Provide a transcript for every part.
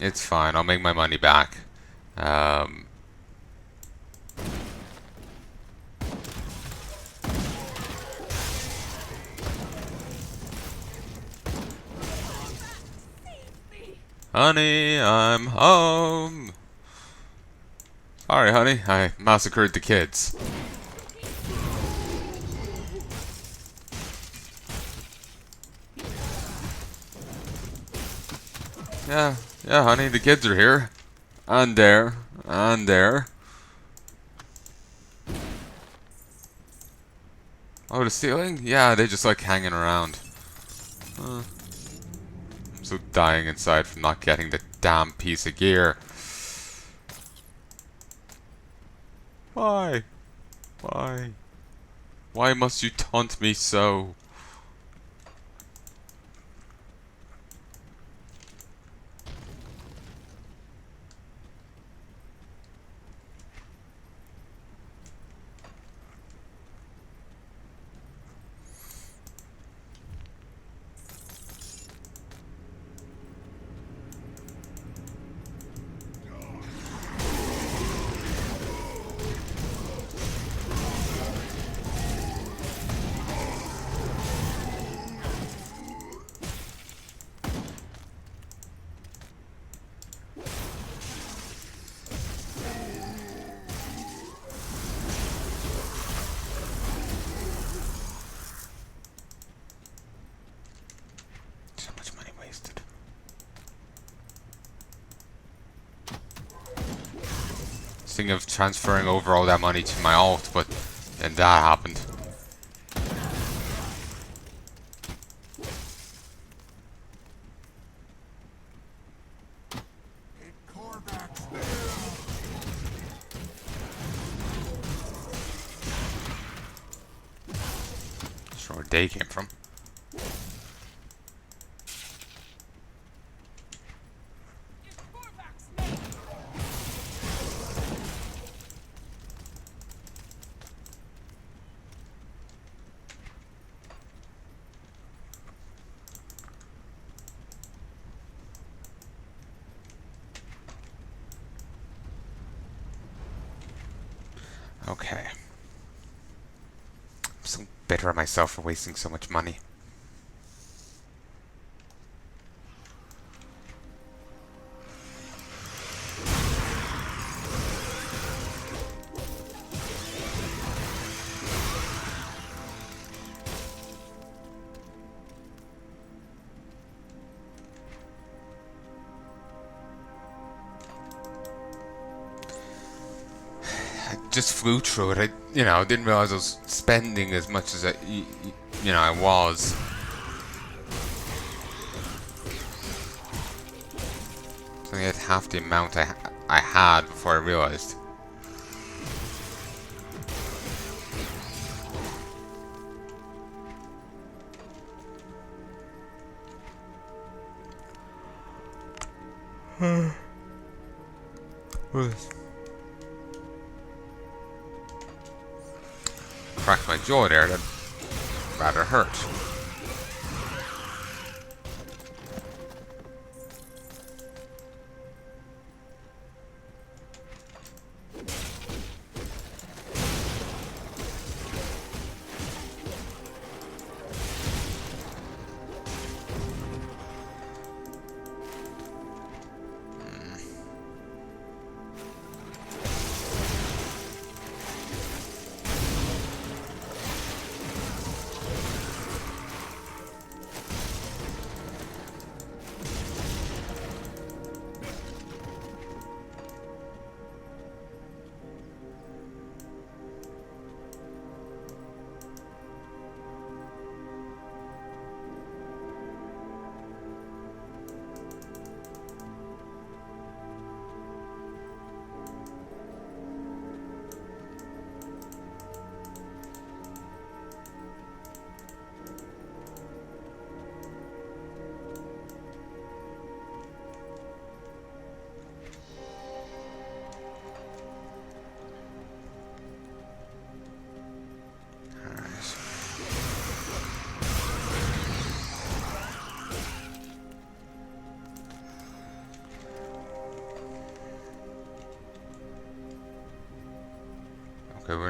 It's fine. I'll make my money back. Honey, I'm home. Sorry, honey. I massacred the kids. Yeah, yeah, honey. The kids are here. And there. And there. Oh, the ceiling? Yeah, they just like hanging around. I'm so dying inside from not getting the damn piece of gear. Why? Why? Why must you taunt me so? So much money wasted. Thinking of transferring over all that money to my alt, but then that happened. Not sure where they came from. Okay. I'm so bitter at myself for wasting so much money. Just flew through it. I didn't realize I was spending as much as I was. So I had half the amount I had before I realized. Cracked my jaw there. That rather hurt.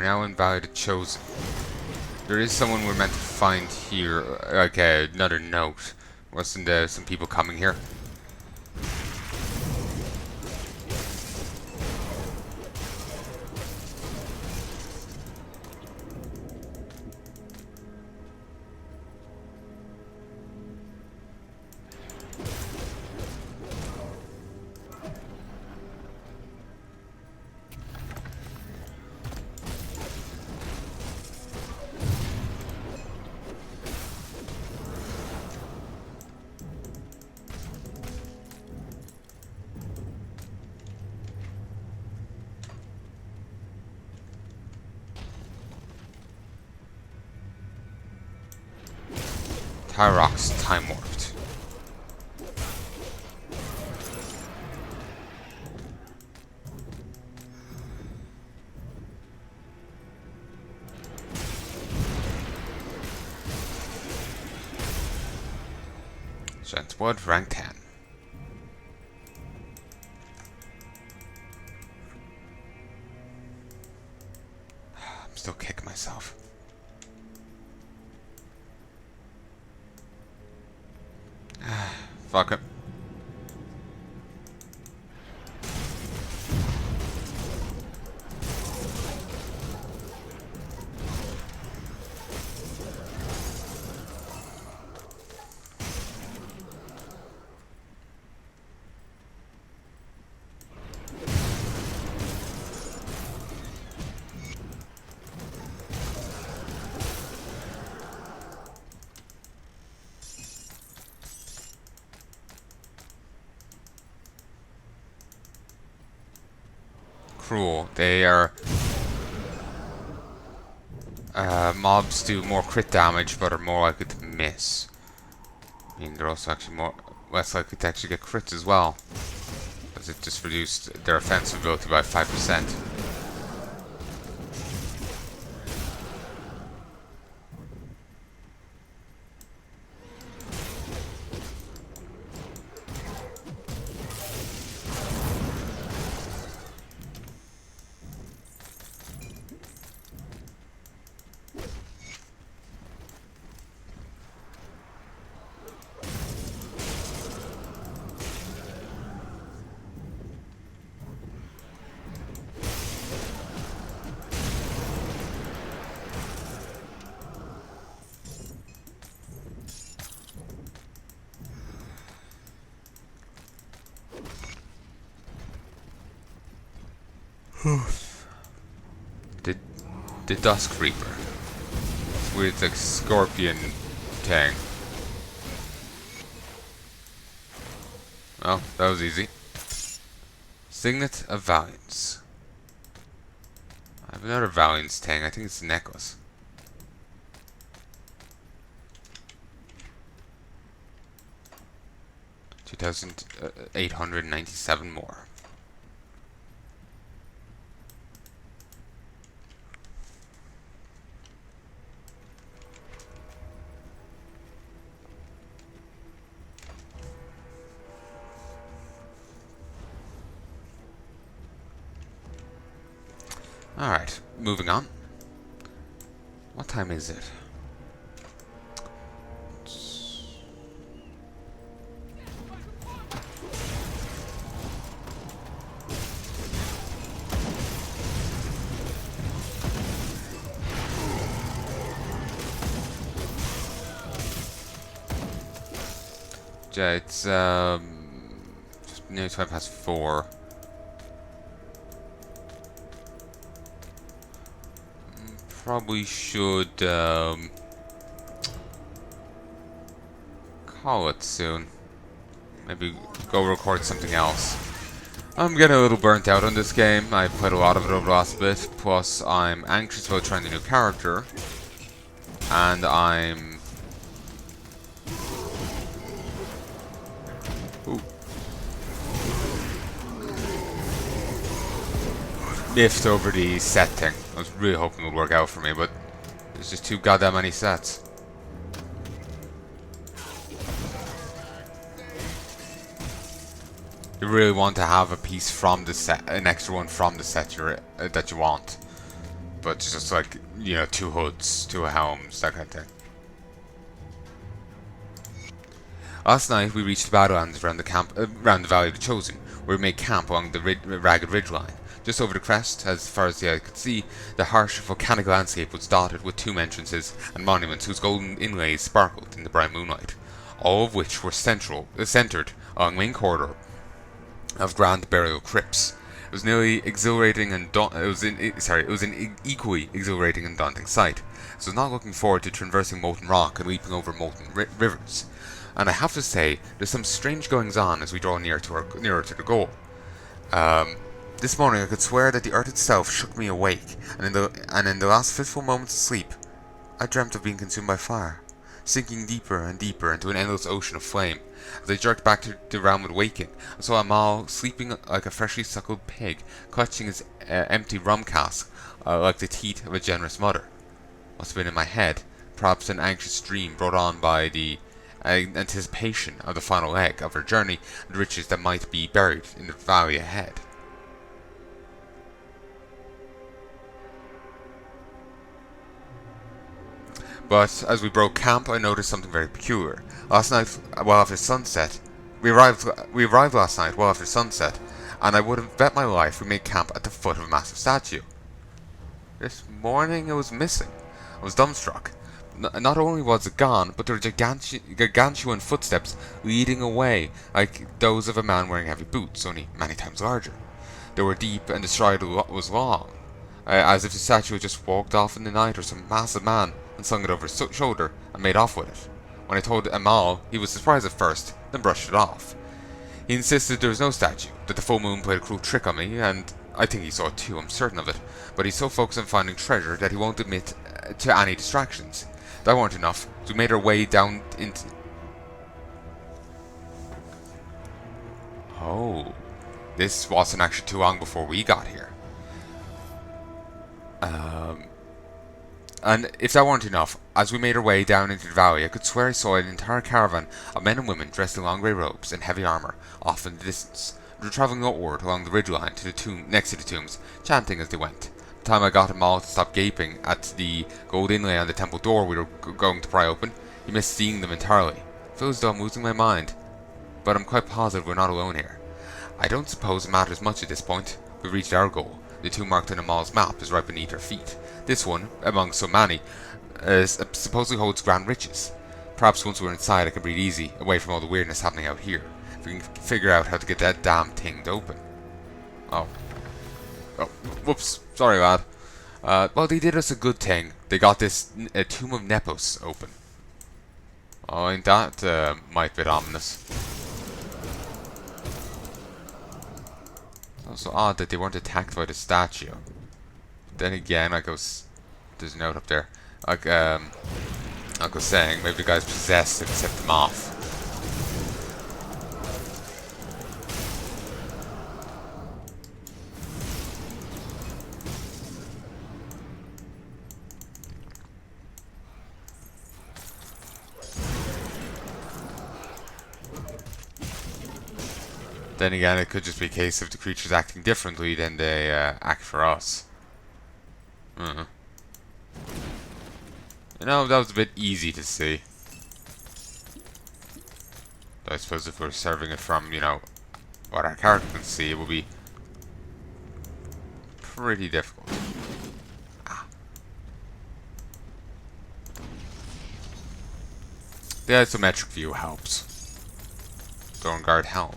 now in Valley of the Chosen. There is someone we're meant to find here. Okay, another note. Wasn't there some people coming here? Tyrox time warped. Giant's Wood, rank 10. I'm still kicking myself. Fuck it. Cruel. They are mobs do more crit damage, but are more likely to miss. I mean, they're also actually less likely to actually get crits as well, as it just reduced their offensive ability by 5%. The Dusk Reaper. It's weird, it's like scorpion thing. Oh, that was easy. Signet of Valiance. I have another Valiance thing, I think it's the necklace. $2,897 more. Alright, moving on. What time is it? Yeah, it's nearly 20 past 4. Probably should call it soon. Maybe go record something else. I'm getting a little burnt out on this game. I played a lot of it over the last bit. Plus, I'm anxious about trying a new character. And I'm... Ooh. Miffed over the set thing. I was really hoping it would work out for me, but there's just too goddamn many sets. You really want to have a piece from the set, an extra one from the set that you want. but just like, you know, 2 hoods, 2 helms, that kind of thing. Last night we reached the Badlands around around the Valley of the Chosen, where we made camp along the ragged ridgeline. Just over the crest, as far as the eye could see, the harsh volcanic landscape was dotted with tomb entrances and monuments whose golden inlays sparkled in the bright moonlight, all of which were centered along the main corridor of grand burial crypts. It was nearly exhilarating and it was an equally exhilarating and daunting sight. So I was not looking forward to traversing molten rock and leaping over molten rivers. And I have to say, there's some strange goings on as we draw nearer to the goal. This morning I could swear that the earth itself shook me awake, and in the last fitful moments of sleep, I dreamt of being consumed by fire, sinking deeper and deeper into an endless ocean of flame. As I jerked back to the realm of waking, I saw Amal sleeping like a freshly suckled pig, clutching his empty rum cask like the teat of a generous mother. Must have been in my head, perhaps an anxious dream brought on by the anticipation of the final leg of her journey and the riches that might be buried in the valley ahead. But as we broke camp, I noticed something very peculiar. Last night, well after sunset, we arrived last night well after sunset, and I would have bet my life we made camp at the foot of a massive statue. This morning it was missing. I was dumbstruck. Not only was it gone, but there were gargantuan footsteps leading away, like those of a man wearing heavy boots, only many times larger. They were deep, and the stride was long, as if the statue had just walked off in the night, or some massive man and slung it over his shoulder and made off with it. When I told Amal, he was surprised at first, then brushed it off. He insisted there was no statue, that the full moon played a cruel trick on me, and I think he saw it too, I'm certain of it, but he's so focused on finding treasure that he won't admit to any distractions. That weren't enough, so we made our way down into... Oh, this wasn't actually too long before we got here. And if that weren't enough, as we made our way down into the valley, I could swear I saw an entire caravan of men and women dressed in long grey robes and heavy armour off in the distance. They were travelling northward along the ridgeline to the next to the tombs, chanting as they went. By the time I got them all to stop gaping at the gold inlay on the temple door we were going to pry open, he missed seeing them entirely. I feel as though I'm losing my mind, but I'm quite positive we're not alone here. I don't suppose it matters much at this point. We've reached our goal. The tomb marked on Amal's map is right beneath our feet. This one, among so many, supposedly holds grand riches. Perhaps once we're inside I can breathe easy, away from all the weirdness happening out here. If we can figure out how to get that damn thing open. Oh, whoops, sorry lad. Well, they did us a good thing. They got this Tomb of Nepos open. Oh, ain't that might bit ominous. It's also odd that they weren't attacked by the statue. But then again, there's a note up there. Like was saying, maybe the guy's possessed and set them off. Then again, it could just be a case of the creatures acting differently than they act for us. You know, that was a bit easy to see. Though I suppose if we're serving it from, you know, what our character can see, it will be pretty difficult. The isometric view helps. Thorngard helm.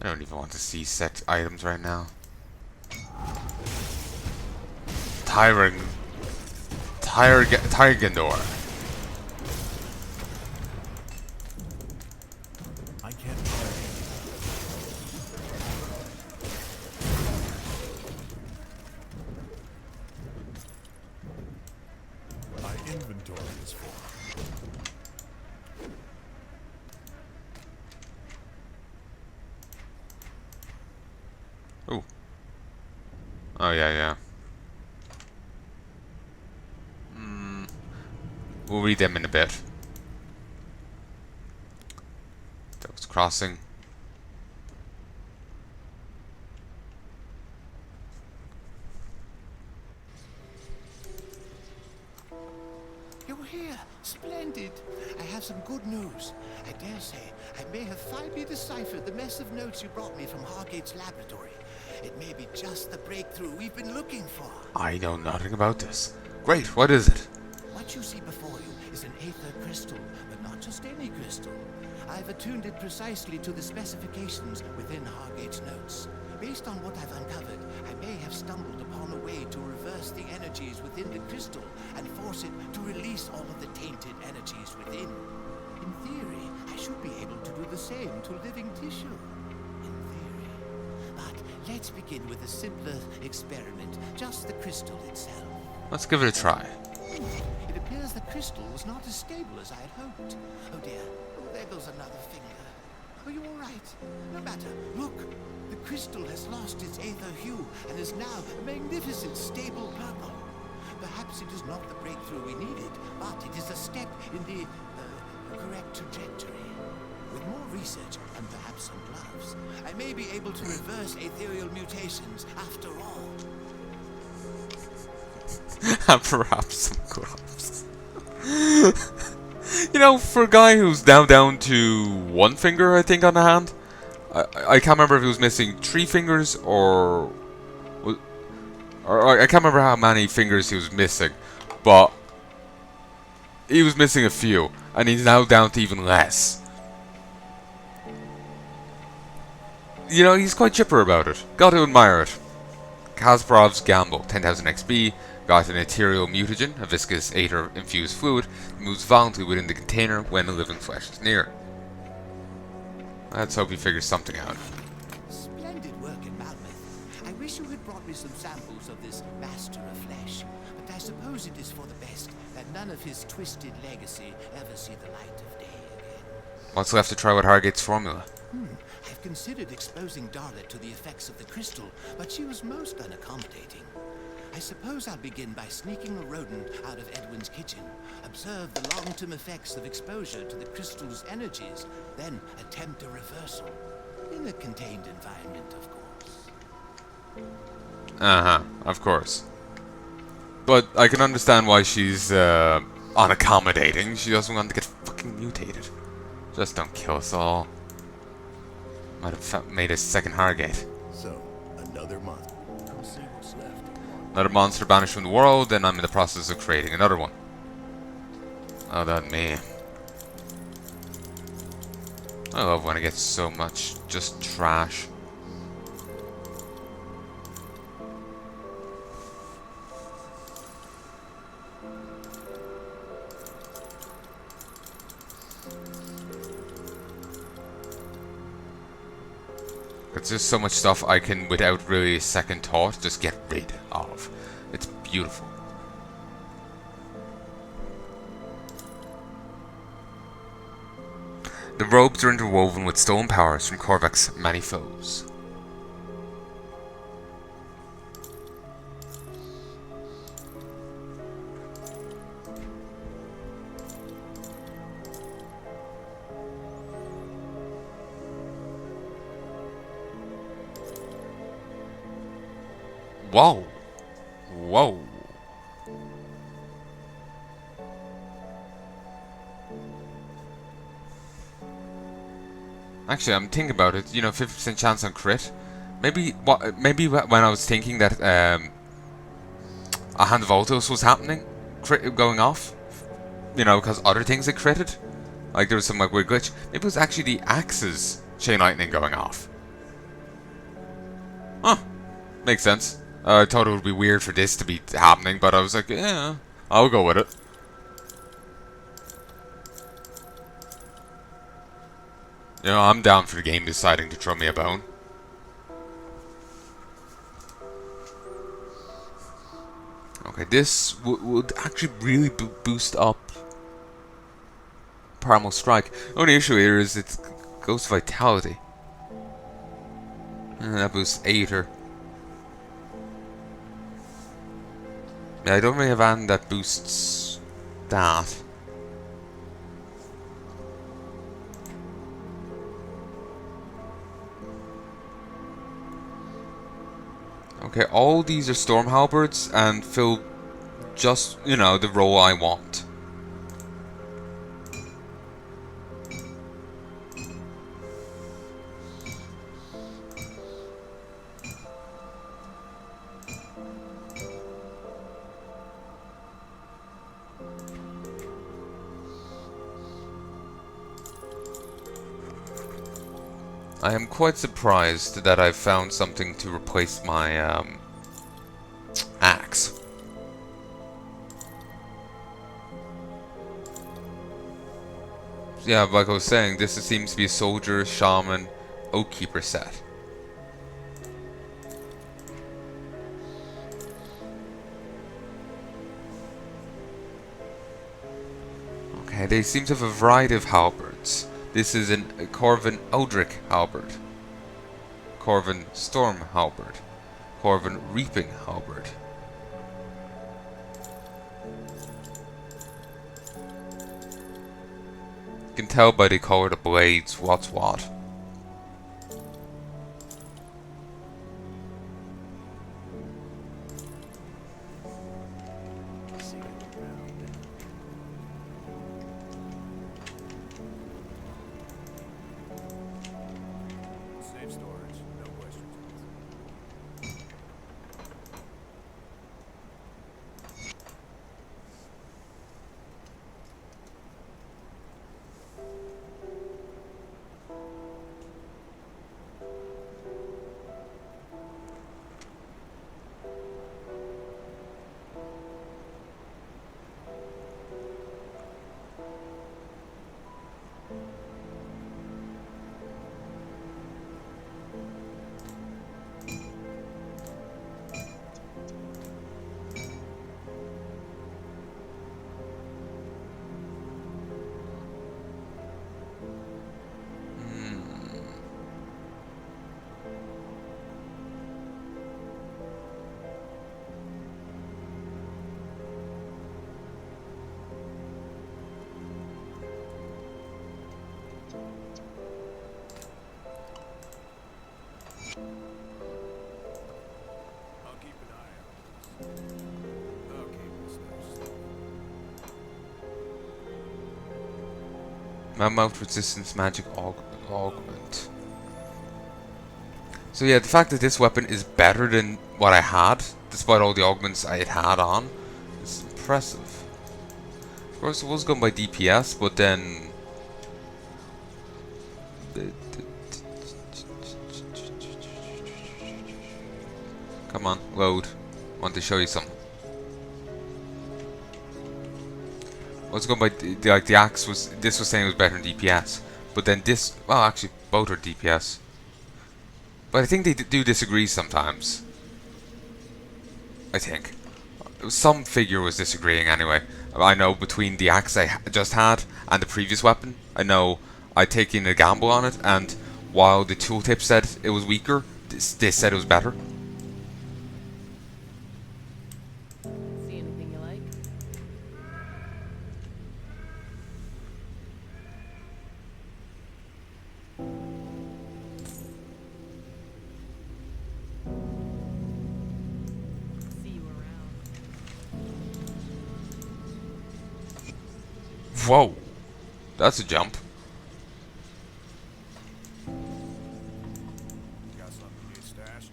I don't even want to see set items right now. Tyrgandor. I can't play. My inventory is full. Ooh. Oh yeah. We'll read them in a bit. That was crossing. Here, splendid. I have some good news. I dare say I may have finally deciphered the mess of notes you brought me from Hargate's laboratory. It may be just the breakthrough we've been looking for. I know nothing about this. Great, what is it? What you see before you is an aether crystal, but not just any crystal. I've attuned it precisely to the specifications within Hargate's notes. Based on what I've uncovered, I may have stumbled upon a way to reverse the energies within the crystal and force it to release all of the tainted energies within. In theory, I should be able to do the same to living tissue. In theory. But let's begin with a simpler experiment, just the crystal itself. Let's give it a try. It appears the crystal was not as stable as I had hoped. Oh dear, there goes another finger. Are you all right? No matter. Look, the crystal has lost its aether hue and is now a magnificent, stable purple. Perhaps it is not the breakthrough we needed, but it is a step in the correct trajectory. With more research and perhaps some gloves, I may be able to reverse ethereal mutations after all. And perhaps some gloves. You know, for a guy who's now down to one finger, I think, on the hand. I can't remember if he was missing 3 fingers or I can't remember how many fingers he was missing, but he was missing a few, and he's now down to even less. You know, he's quite chipper about it. Got to admire it. Kasparov's gamble, 10,000 XP, got an ethereal mutagen, a viscous aether-infused fluid, that moves violently within the container when the living flesh is near. Let's hope he figures something out. Splendid work in Malmeth. I wish you had brought me some samples of this master of flesh, but I suppose it is for the best that none of his twisted legacy ever see the light of day again. What's left to try with Hargate's formula? I've considered exposing Daila to the effects of the crystal, but she was most unaccommodating. I suppose I'll begin by sneaking a rodent out of Edwin's kitchen, observe the long-term effects of exposure to the crystal's energies, then attempt a reversal. In a contained environment, of course. Uh-huh, of course. But I can understand why she's, unaccommodating. She doesn't want to get fucking mutated. Just don't kill us all. Might have made a second Hargate. So, another month. Come see what's left. Another monster banished from the world, and I'm in the process of creating another one. Oh, that me. I love when I get so much just trash. It's just so much stuff I can, without really a second thought, just get rid of. It's beautiful. The robes are interwoven with stolen powers from Korvac's many foes. Whoa. Whoa. Actually, I'm thinking about it. You know, 50% chance on crit. Maybe when I was thinking that a Hand of Altos was happening, going off. You know, because other things had critted. Like there was some like weird glitch. Maybe it was actually the Axe's chain lightning going off. Huh. Makes sense. I thought it would be weird for this to be happening, but I was like, yeah, I'll go with it. You know, I'm down for the game deciding to throw me a bone. Okay, this would actually really boost up Primal Strike. The only issue here is it goes Vitality. And that boosts Aether. Yeah, I don't really have anything that boosts that. Okay, all these are Storm Halberds and fill just, you know, the role I want. I am quite surprised that I've found something to replace my axe. Yeah, like I was saying, this seems to be a soldier, shaman, oathkeeper set. Okay, they seem to have a variety of halberds. This is a Corvin Eldric halberd, Corvin Storm halberd, Corvin Reaping halberd. You can tell by the color of the blades what's what. Safe storage, no questions asked. I'll keep an eye out. Okay, listeners. Mammoth resistance magic augment. So yeah, the fact that this weapon is better than what I had, despite all the augments I had on, is impressive. Of course, it was going by DPS, but then... Come on, load. Want to show you something. Was going by the axe was. This was saying it was better than DPS, but then this. Well, actually, both are DPS. But I think they do disagree sometimes. I think some figure was disagreeing anyway. I know between the axe I just had and the previous weapon, I know I'd taken a gamble on it, and while the tooltip said it was weaker, this said it was better. See anything you like? See you around. Whoa, that's a jump. Got something you need stashed?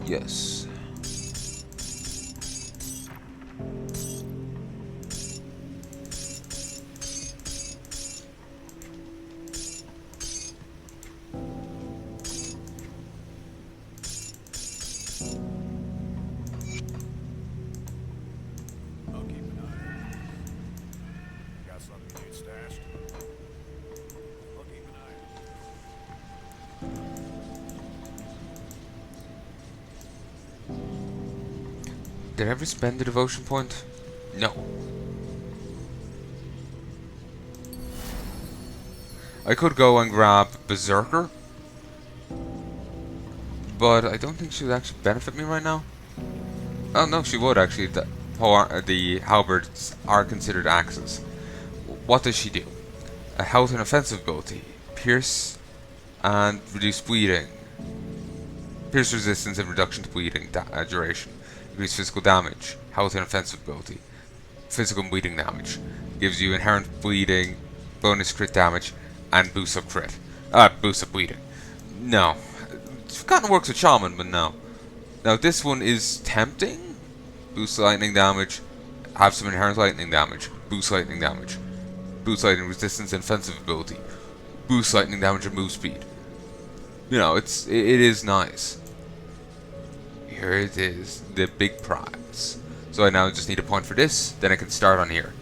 Yes. I'll keep an eye out. Got something you need stashed? I'll keep an eye out. Did I ever spend the devotion point? No. I could go and grab Berserker, but I don't think she would actually benefit me right now. Oh no, she would actually. The halberds are considered axes. What does she do? A health and offensive ability. Pierce and reduce bleeding. Pierce resistance and reduction to bleeding duration. Increase physical damage. Health and offensive ability. Physical and bleeding damage. Gives you inherent bleeding, bonus crit damage, and boost up crit. Boost up bleeding. No. It kind of works with Shaman, but no. Now this one is tempting. Boost lightning damage. Have some inherent lightning damage. Boost lightning damage. Boost lightning resistance and offensive ability. Boost lightning damage and move speed. you know, it is nice. Here it is, the big prize. So I now just need a point for this, then I can start on here.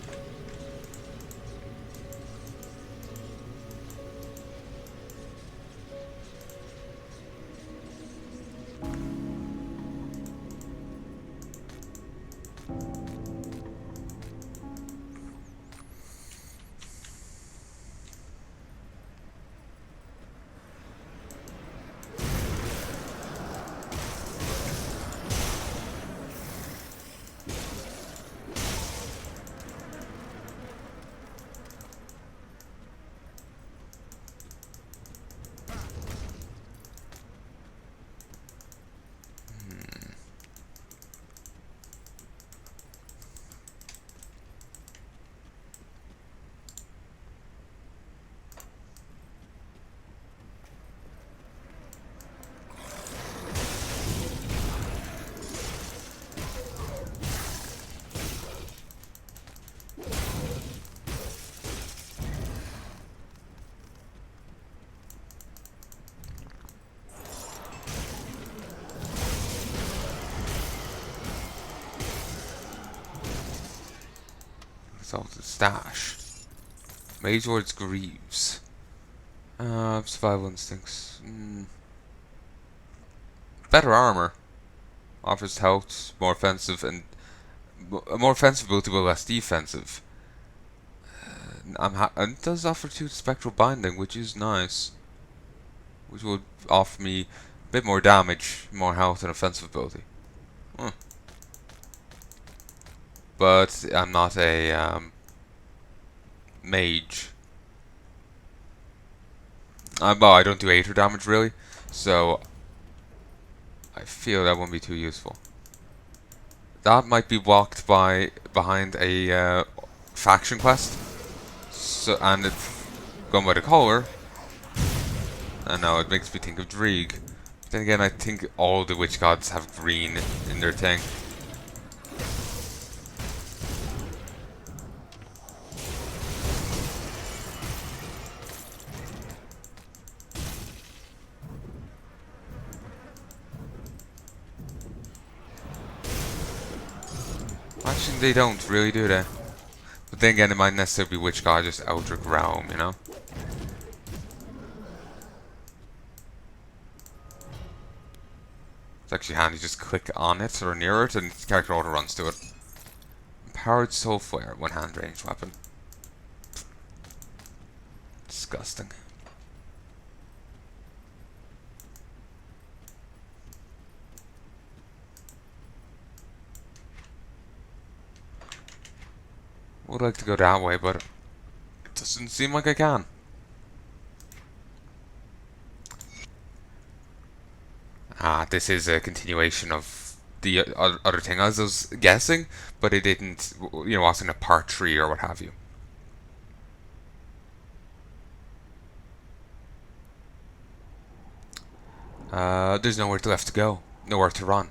So the stash. Major's Greaves. Survival instincts. Better armor. Offers health, more offensive and more offensive ability, but less defensive. And it does offer 2 spectral binding, which is nice. Which would offer me a bit more damage, more health, and offensive ability. But I'm not a mage. Well, I don't do 8 damage really, so I feel that won't be too useful. That might be blocked behind a faction quest. So, and it's going by the color. And now it makes me think of Dreeg. But then again, I think all the witch gods have green in their thing. Actually, they don't really, do they? But then again, it might necessarily be witch god just Eldritch Realm, you know? It's actually handy, just click on it or near it and the character auto runs to it. Empowered Soul Flare, 1-hand ranged weapon. Disgusting. Would like to go that way, but it doesn't seem like I can. This is a continuation of the other thing as I was guessing, but it didn't, you know, wasn't a part 3 or what have you. There's nowhere left to go, nowhere to run.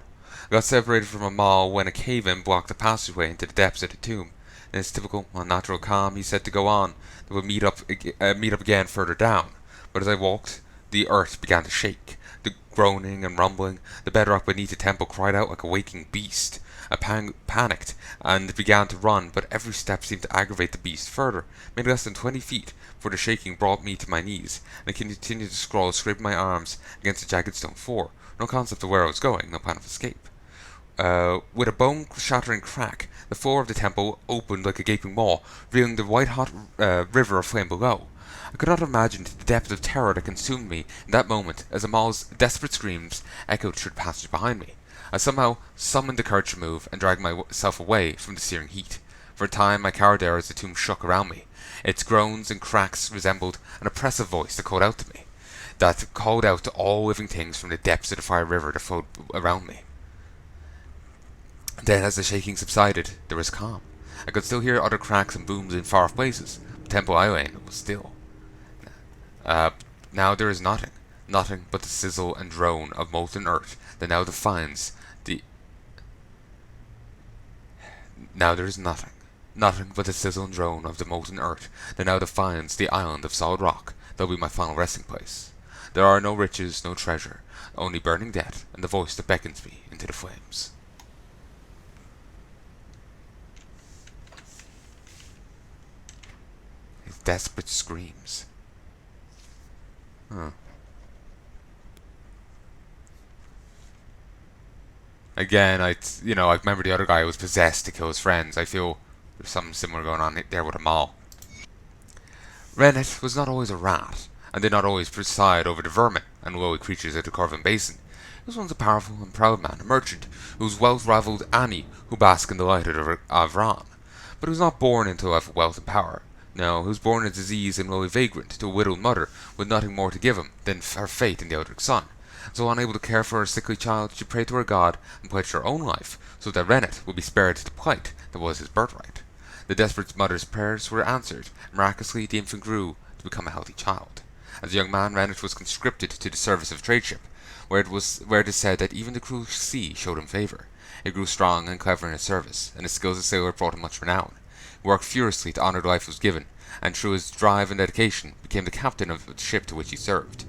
I got separated from a mall when a cave-in blocked the passageway into the depths of the tomb. In his typical, unnatural calm, he said to go on. They would meet up again further down. But as I walked, the earth began to shake. The groaning and rumbling, the bedrock beneath the temple cried out like a waking beast. I panicked and began to run, but every step seemed to aggravate the beast further. Made less than 20 feet, for the shaking brought me to my knees, and I continued to scroll, scraping my arms against the jagged stone floor. No concept of where I was going, no plan of escape. With a bone-shattering crack, the floor of the temple opened like a gaping maw, revealing the white-hot river of flame below. I could not imagine the depth of terror that consumed me in that moment as Amal's desperate screams echoed through the passage behind me. I somehow summoned the courage to move and dragged myself away from the searing heat. For a time I cowered there as the tomb shook around me. Its groans and cracks resembled an oppressive voice that called out to me, that called out to all living things from the depths of the fire river that flowed around me. Then, as the shaking subsided, there was calm. I could still hear other cracks and booms in far-off places, but Temple Island was still. Now there is nothing. Nothing but the sizzle and drone of molten earth that now defines the... Now there is nothing. Nothing but the sizzle and drone of the molten earth that now defines the island of solid rock that will be my final resting place. There are no riches, no treasure, only burning debt, and the voice that beckons me into the flames. His desperate screams. Huh. Again, I remember the other guy was possessed to kill his friends. I feel there's something similar going on there with them all. Rennet was not always a rat, and did not always preside over the vermin and lowly creatures of the Corvin Basin. He was once a powerful and proud man, a merchant, whose wealth rivalled any who bask in the light of Ran. But he was not born into a life of wealth and power. No, he was born a diseased and lowly vagrant to a widowed mother with nothing more to give him than her fate in the Eldritch Sun. So unable to care for her sickly child, she prayed to her god and pledged her own life, so that Rennet would be spared the plight that was his birthright. The desperate mother's prayers were answered, and miraculously the infant grew to become a healthy child. As a young man, Rennet was conscripted to the service of tradeship, where it is said that even the cruel sea showed him favour. He grew strong and clever in his service, and his skills as sailor brought him much renown. He worked furiously to honour the life he was given, and through his drive and dedication became the captain of the ship to which he served.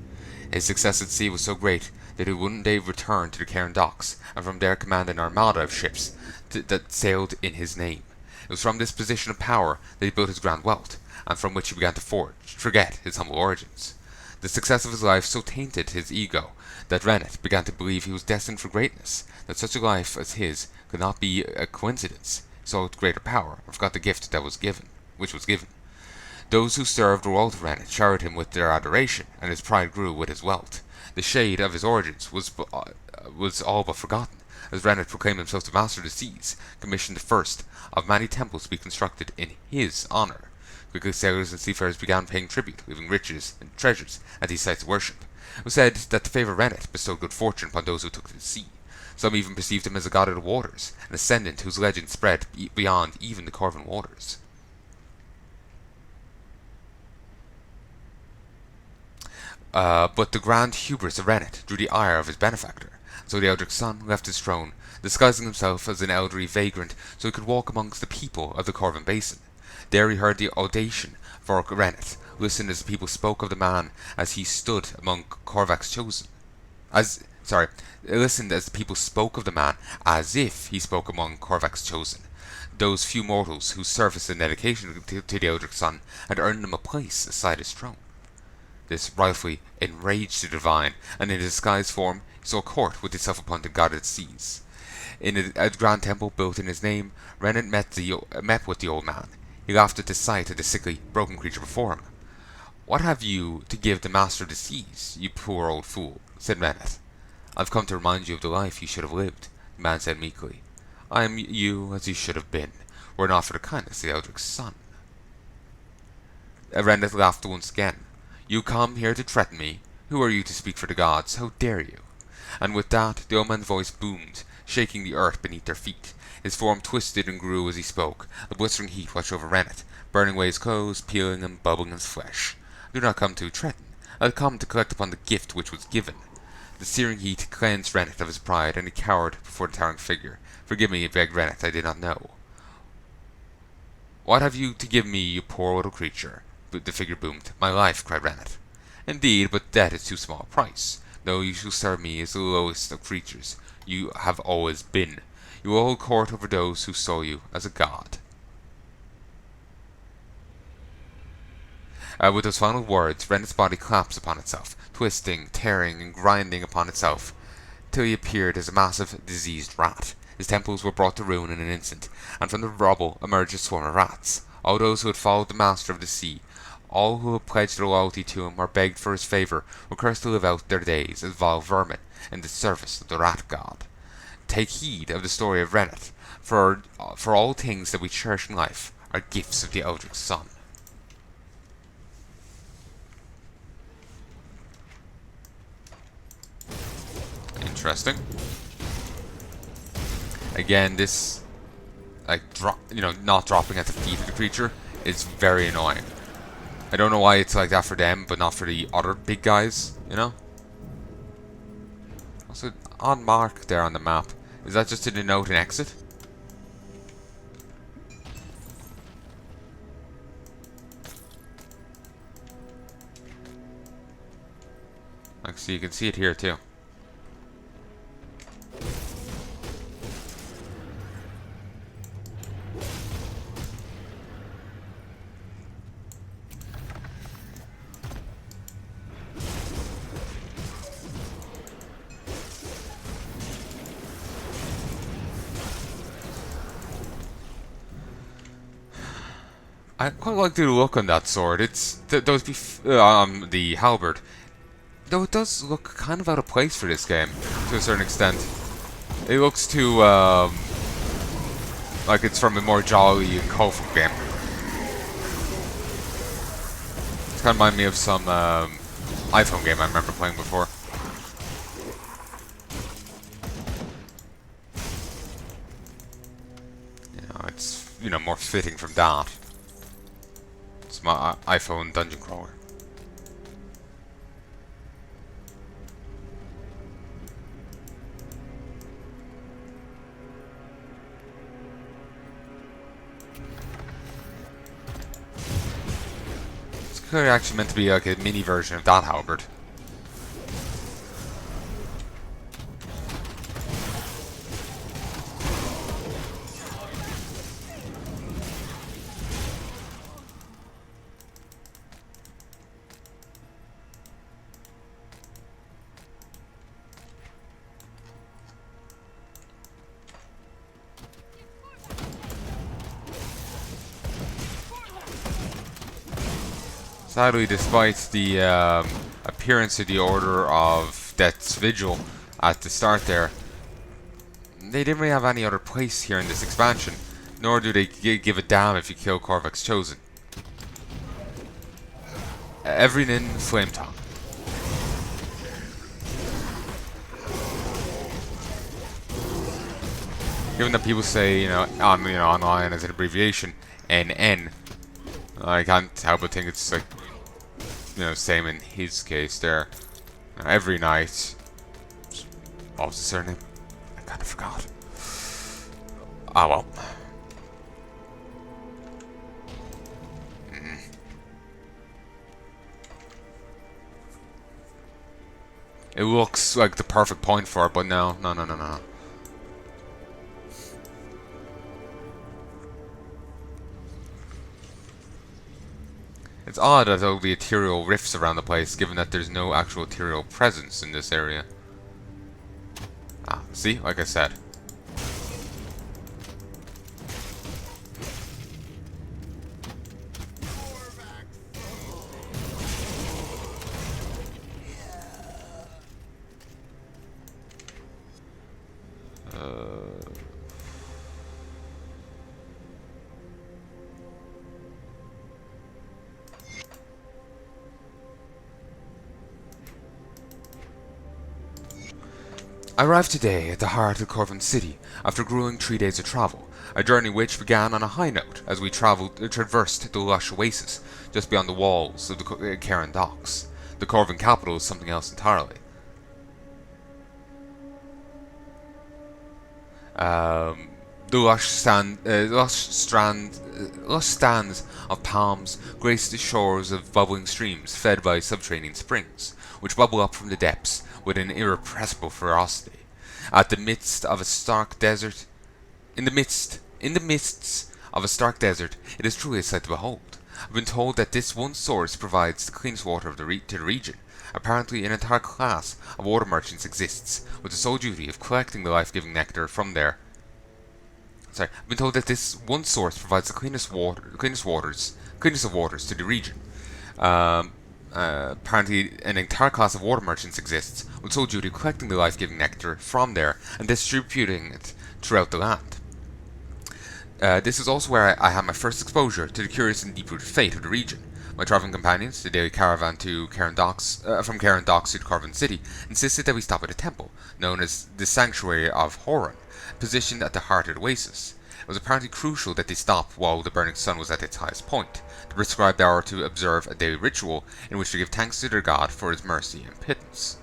His success at sea was so great that he would one day return to the Cairn docks, and from there command an armada of ships that sailed in his name. It was from this position of power that he built his grand wealth, and from which he began to forget his humble origins. The success of his life so tainted his ego that Rennet began to believe he was destined for greatness, that such a life as his could not be a coincidence. He saw greater power, and forgot the gift which was given. Those who served or all to Rennet showered him with their adoration, and his pride grew with his wealth. The shade of his origins was all but forgotten, as Rennet proclaimed himself the master of the seas, commissioned the first of many temples to be constructed in his honour. Quickly sailors and seafarers began paying tribute, leaving riches and treasures at these sites of worship. It was said that the favour of Rennet bestowed good fortune upon those who took to the sea. Some even perceived him as a god of the waters, an ascendant whose legend spread beyond even the Corvin waters. But the grand hubris of Rennet drew the ire of his benefactor, so the Eldritch Sun left his throne, disguising himself as an elderly vagrant so he could walk amongst the people of the Corvin Basin. There he heard the audition for Rennet, listened as the people spoke of the man as he stood among Corvac's chosen. Listened as the people spoke of the man as if he spoke among Corvac's chosen, those few mortals whose service and dedication to the Eldritch Sun had earned them a place aside his throne. This rightfully enraged the divine, and in a disguised form he saw a court with the self-appointed god of the seas. In a grand temple built in his name, Rennet met with the old man. He laughed at the sight of the sickly, broken creature before him. "What have you to give the master of the seas, you poor old fool?" said Rennet. "I've come to remind you of the life you should have lived," the man said meekly. "I am you as you should have been, were it not for the kindness of the Eldritch Sun." Rennet laughed once again. "You come here to threaten me? Who are you to speak for the gods? How dare you?" And with that, the old man's voice boomed, shaking the earth beneath their feet. His form twisted and grew as he spoke. A blistering heat watched over Rennet, burning away his clothes, peeling and bubbling his flesh. "I do not come to threaten. I have come to collect upon the gift which was given." The searing heat cleansed Rennet of his pride, and he cowered before the towering figure. "Forgive me," begged Rennet, "I did not know." "What have you to give me, you poor little creature?" The figure boomed. "My life," cried Rennet. "Indeed, but that is too small a price. No, you shall serve me as the lowest of creatures. You have always been. You will hold court over those who saw you as a god." With those final words, Rennet's body collapsed upon itself, twisting, tearing, and grinding upon itself, till he appeared as a massive, diseased rat. His temples were brought to ruin in an instant, and from the rubble emerged a swarm of rats. All those who had followed the master of the sea, all who had pledged their loyalty to him or begged for his favour, were cursed to live out their days as vile vermin in the service of the rat god. Take heed of the story of Rennet, for all things that we cherish in life are gifts of the Eldritch Sun. Interesting. Again, this, not dropping at the feet of the creature is very annoying. I don't know why it's like that for them, but not for the other big guys, Also, on mark there on the map. Is that just to denote an exit? So you can see it here too. I quite like the look on that sword. It's the halberd. Though it does look kind of out of place for this game to a certain extent. It looks too like it's from a more jolly and colorful game. It's kind of remind me of some iPhone game I remember playing before. You know, it's more fitting from that. It's my iPhone dungeon crawler. It's clearly actually meant to be like a mini version of that halberd. Sadly, despite the appearance of the Order of Death's Vigil at the start there, they didn't really have any other place here in this expansion, nor do they give a damn if you kill Korvac's Chosen. Everything flame tongue. Given that people say, online as an abbreviation, NN, I can't help but think it's like, same in his case there. Every night. What was his surname? I kind of forgot. Ah, well. It looks like the perfect point for it, but no. It's odd that there will be ethereal rifts around the place, given that there's no actual ethereal presence in this area. Ah, see? Like I said. I arrived today at the heart of Corvin City after a grueling 3 days of travel, a journey which began on a high note as we traversed the lush oasis just beyond the walls of the Karen docks. The Corvin capital is something else entirely. The lush stands of palms grace the shores of bubbling streams fed by subterranean springs, which bubble up from the depths with an irrepressible ferocity. In the mists of a stark desert, it is truly a sight to behold. I've been told that this one source provides the cleanest water of to the region. Apparently, an entire class of water merchants exists, with the sole duty of collecting the life-giving nectar from there. I've been told that this one source provides the cleanest of waters to the region. Apparently, an entire class of water merchants exists, with sole duty of collecting the life-giving nectar from there and distributing it throughout the land. This is also where I had my first exposure to the curious and deep-rooted fate of the region. My traveling companions, the daily caravan to from Karen Docks to Corvin City, insisted that we stop at a temple known as the Sanctuary of Horan, positioned at the heart of the oasis. It was apparently crucial that they stop while the burning sun was at its highest point, the prescribed hour to observe a daily ritual in which to give thanks to their god for his mercy and pittance.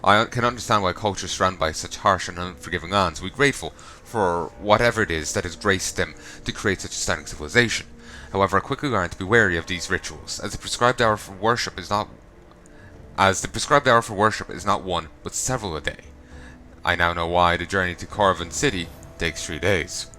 I can understand why cultures surrounded by such harsh and unforgiving lands would be grateful for whatever it is that has graced them to create such a stunning civilization. However, I quickly learned to be wary of these rituals, as the prescribed hour for worship is not as the prescribed hour for worship is not one, but several a day. I now know why the journey to Corvin City takes 3 days.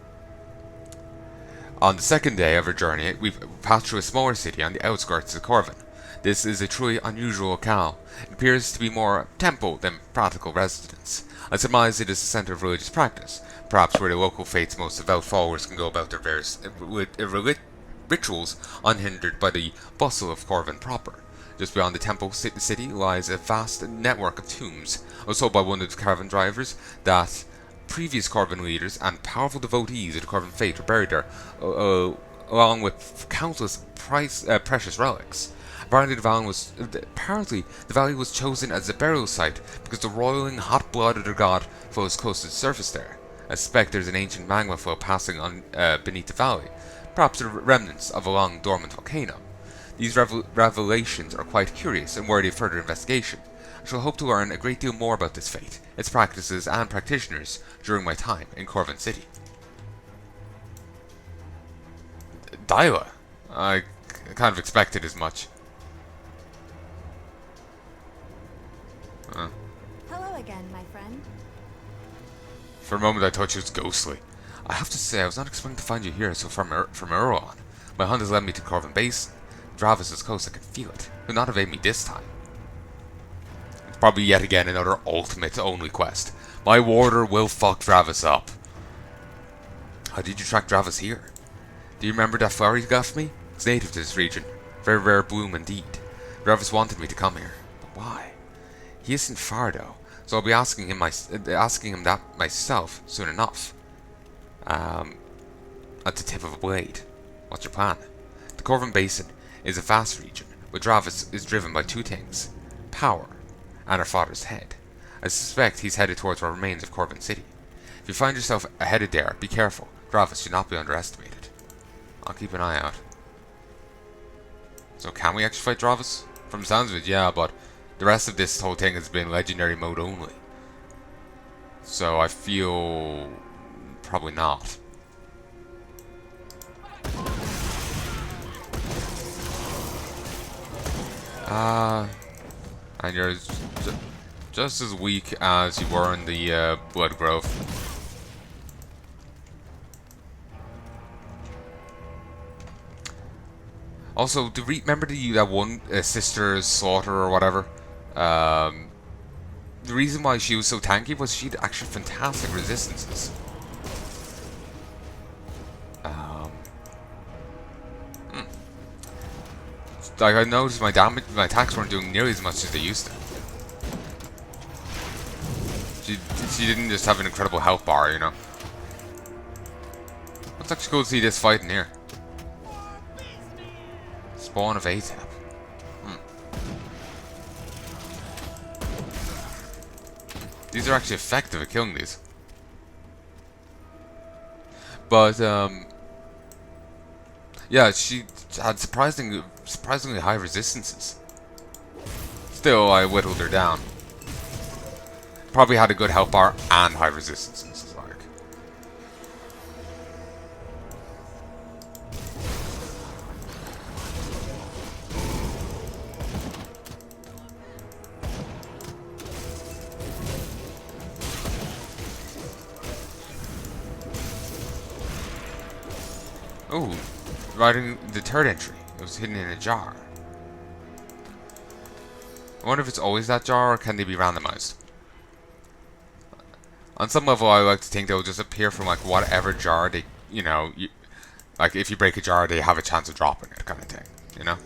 On the second day of our journey, we passed through a smaller city on the outskirts of Corvin. This is a truly unusual locale. It appears to be more temple than practical residence. I surmise it is a centre of religious practice, perhaps where the local faith's most devout followers can go about their various rituals unhindered by the bustle of Corvin proper. Just beyond the temple city lies a vast network of tombs. I was told by one of the caravan drivers that previous Corvin leaders and powerful devotees of the Corvin faith were buried there, along with countless precious relics. Apparently the valley was chosen as a burial site because the roiling hot blood of their god flows close to the surface there. I suspect there's an ancient magma flow passing on beneath the valley, perhaps the remnants of a long dormant volcano. These revelations are quite curious and worthy of further investigation. I shall hope to learn a great deal more about this faith, its practices and practitioners during my time in Corvin City. Daila. I kind of expected as much. Hello again, my friend. For a moment I thought she was ghostly. I have to say I was not expecting to find you here so from Earl on. My hunt has led me to Corvin Basin. Dravis is close, I can feel it. He'll not evade me this time. It's probably yet again another ultimate only quest. My warder will fuck Dravis up. How did you track Dravis here? Do you remember that flower you got for me? It's native to this region. Very rare bloom indeed. Dravis wanted me to come here. But why? He isn't far though, so I'll be asking him that myself soon enough. At the tip of a blade. What's your plan? The Corvin Basin is a vast region, but Dravis is driven by 2 things: power and her father's head. I suspect he's headed towards what remains of Corvin City. If you find yourself headed there, be careful. Dravis should not be underestimated. I'll keep an eye out. So can we actually fight Dravis? From the sounds of it, yeah, but the rest of this whole thing has been legendary mode only. So I feel probably not. And you're just as weak as you were in the Blood Grove. Also, remember that one Sister's Slaughter or whatever? The reason why she was so tanky was she had actually fantastic resistances. Like I noticed my attacks weren't doing nearly as much as they used to. She didn't just have an incredible health bar, you know. Looks actually cool to see this fight in here. Spawn of ATAP. These are actually effective at killing these. But yeah, she had surprisingly high resistances. Still, I whittled her down. Probably had a good health bar and high resistances, like. Oh, right in the third entry. It was hidden in a jar. I wonder if it's always that jar, or can they be randomized? On some level, I like to think they'll just appear from like whatever jar they, like if you break a jar, they have a chance of dropping it, kind of thing, you know?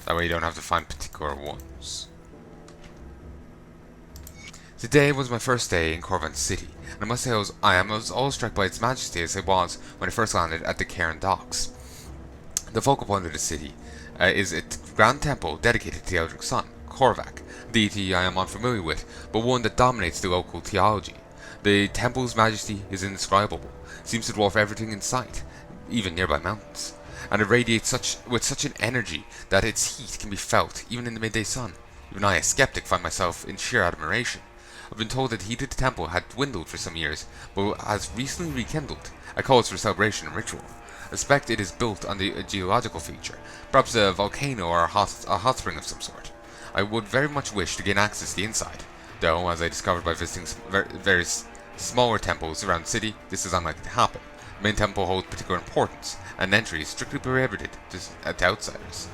That way you don't have to find particular ones. Today was my first day in Corvin City, and I must say I was awestruck by its majesty as I was when I first landed at the Cairn Docks. The focal point of the city is a grand temple dedicated to the Eldritch Sun, Korvac, a deity I am unfamiliar with, but one that dominates the local theology. The temple's majesty is indescribable, seems to dwarf everything in sight, even nearby mountains, and it radiates with such an energy that its heat can be felt even in the midday sun. Even I, a skeptic, find myself in sheer admiration. I've been told that the heat of the temple had dwindled for some years, but has recently rekindled. A cause for celebration and ritual. I suspect it is built on a geological feature, perhaps a volcano or a hot spring of some sort. I would very much wish to gain access to the inside, though, as I discovered by visiting various smaller temples around the city, this is unlikely to happen. The main temple holds particular importance, and entry is strictly prohibited to outsiders.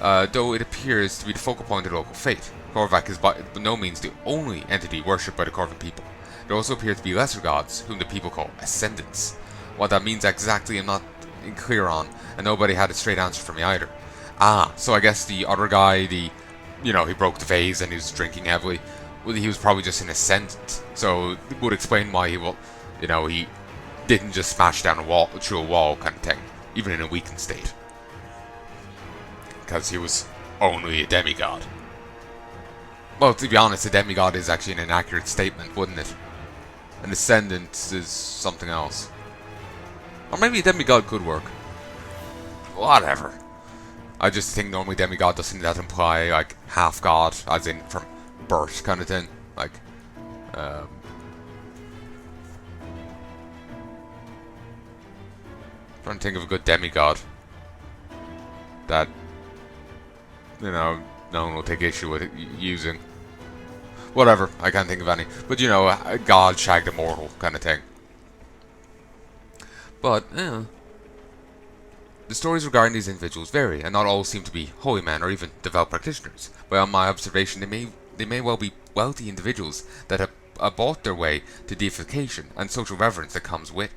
Though it appears to be the focal point of the local faith, Korvac is by no means the only entity worshipped by the Corvan people. There also appear to be lesser gods, whom the people call Ascendants. What that means exactly I'm not clear on, and nobody had a straight answer for me either. So I guess the other guy, he broke the vase and he was drinking heavily. Well, he was probably just an Ascendant, so it would explain why he didn't just smash down through a wall kind of thing, even in a weakened state. Because he was only a demigod. Well, to be honest, a demigod is actually an inaccurate statement, wouldn't it? An Ascendant is something else. Or maybe a demigod could work. Whatever. I just think normally demigod doesn't that imply like half god, as in from birth kind of thing. Like, trying to think of a good demigod that no one will take issue with it using. Whatever, I can't think of any. But a god shagged a mortal kind of thing. But, the stories regarding these individuals vary, and not all seem to be holy men or even devout practitioners. But on my observation, they may well be wealthy individuals that have bought their way to deification and social reverence that comes with,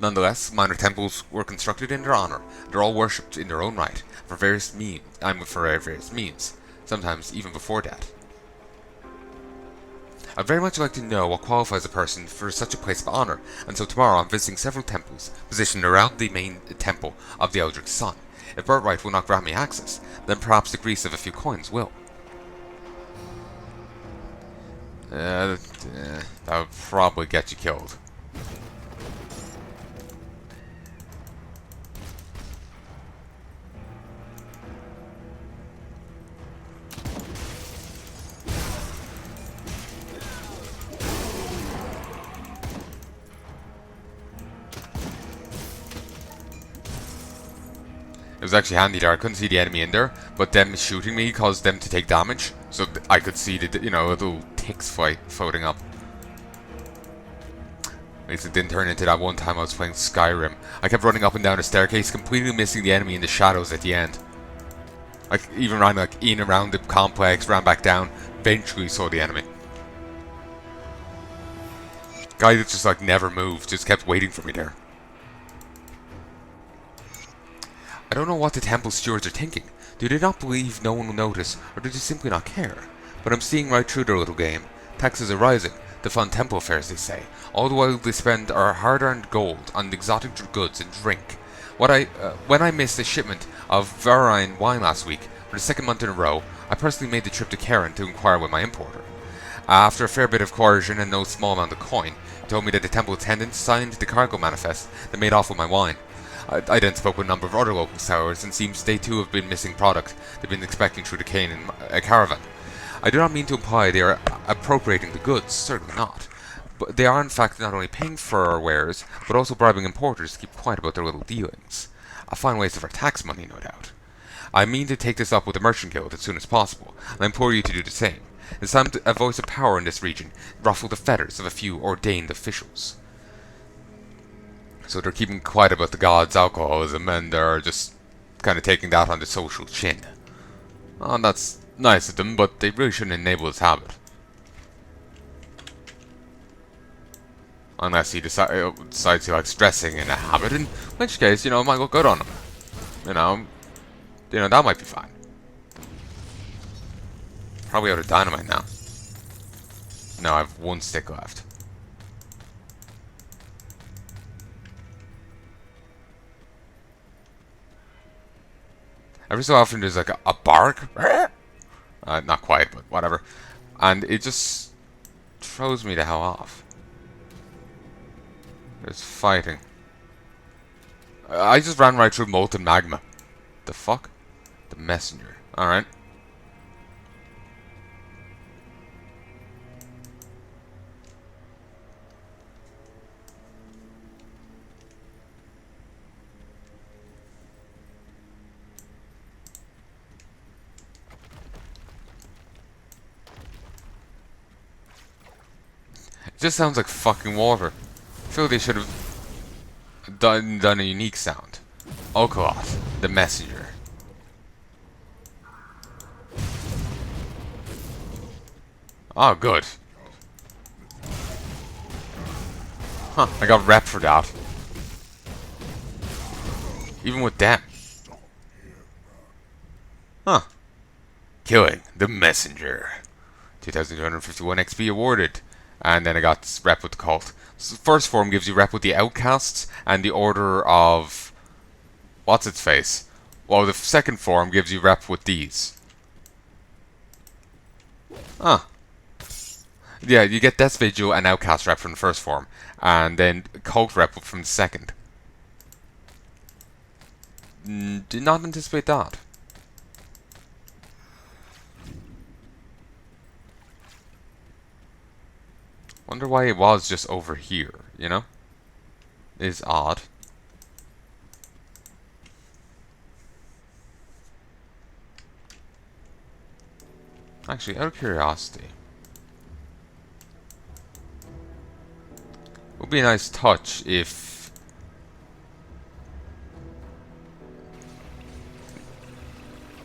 Nonetheless, minor temples were constructed in their honor. They're all worshipped in their own right, for various means, sometimes even before that. I'd very much like to know what qualifies a person for such a place of honor, and so tomorrow I'm visiting several temples, positioned around the main temple of the Eldritch Sun. If birthright will not grant me access, then perhaps the grease of a few coins will. That would probably get you killed. It was actually handy there. I couldn't see the enemy in there, but them shooting me caused them to take damage, so I could see the little ticks floating up. At least it didn't turn into that one time I was playing Skyrim. I kept running up and down the staircase, completely missing the enemy in the shadows at the end. I even ran in around the complex, ran back down, eventually saw the enemy. Guy that just never moved, just kept waiting for me there. I don't know what the temple stewards are thinking. Do they not believe no one will notice, or do they simply not care? But I'm seeing right through their little game. Taxes are rising, to fund temple affairs they say, all the while they spend our hard-earned gold on exotic goods and drink. When I missed a shipment of Varine wine last week, for the second month in a row, I personally made the trip to Karen to inquire with my importer. After a fair bit of coercion and no small amount of coin, he told me that the temple attendant signed the cargo manifest that made off with my wine. I then spoke with a number of other local sellers, and seems they too have been missing product they've been expecting through the Canaan caravan. I do not mean to imply they are appropriating the goods, certainly not. But they are in fact not only paying for our wares, but also bribing importers to keep quiet about their little dealings. A fine waste of our tax money, no doubt. I mean to take this up with the Merchant Guild as soon as possible, and I implore you to do the same. It's time a voice of power in this region ruffle the feathers of a few ordained officials. So they're keeping quiet about the gods' alcoholism, and they're just kind of taking that on the social chin. Oh, that's nice of them, but they really shouldn't enable this habit. Unless he decides he likes dressing in a habit, in which case, it might look good on him. That might be fine. Probably out of dynamite now. No, I have one stick left. Every so often there's a bark. Not quite, but whatever. And it just throws me the hell off. There's fighting. I just ran right through molten magma. The fuck? The messenger. Alright. just sounds like fucking water. I feel they should have done a unique sound. Okolot, the messenger. Oh, good. Huh, I got rep for that. Even with them. Huh. Killing the messenger. 2,251 XP awarded. And then I got rep with the cult. So the first form gives you rep with the outcasts and the order of... what's its face? Well, the second form gives you rep with these. Huh. Yeah, you get Death Vigil and Outcast rep from the first form, and then Cult rep from the second. Did not anticipate that. Wonder why it was just over here, you know? Is odd. Actually, out of curiosity, would be a nice touch if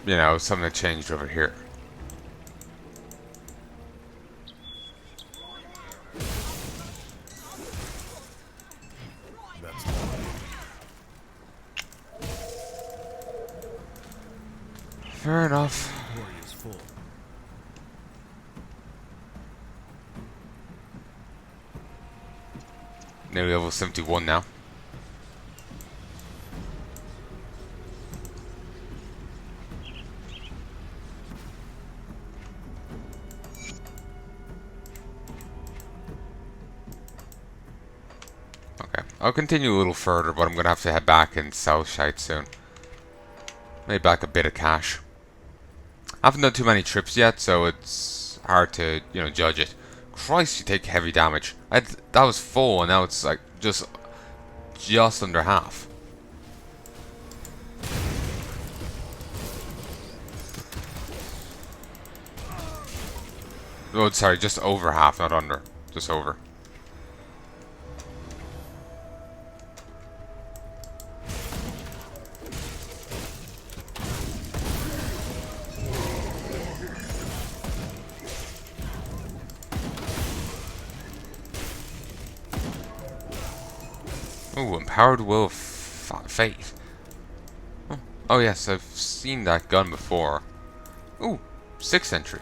you know something had changed over here. That's the one. Fair enough. Inventory is full. Nearly level 71 now. Okay, I'll continue a little further, but I'm gonna have to head back and sell shite soon. Made back a bit of cash. I haven't done too many trips yet, so it's hard to, you know, judge it. Christ, you take heavy damage. That was full, and now it's like just under half. Oh, sorry, just over half, not under. Just over. Ooh, Empowered Will of Faith. Oh yes, I've seen that gun before. Ooh, 6th century.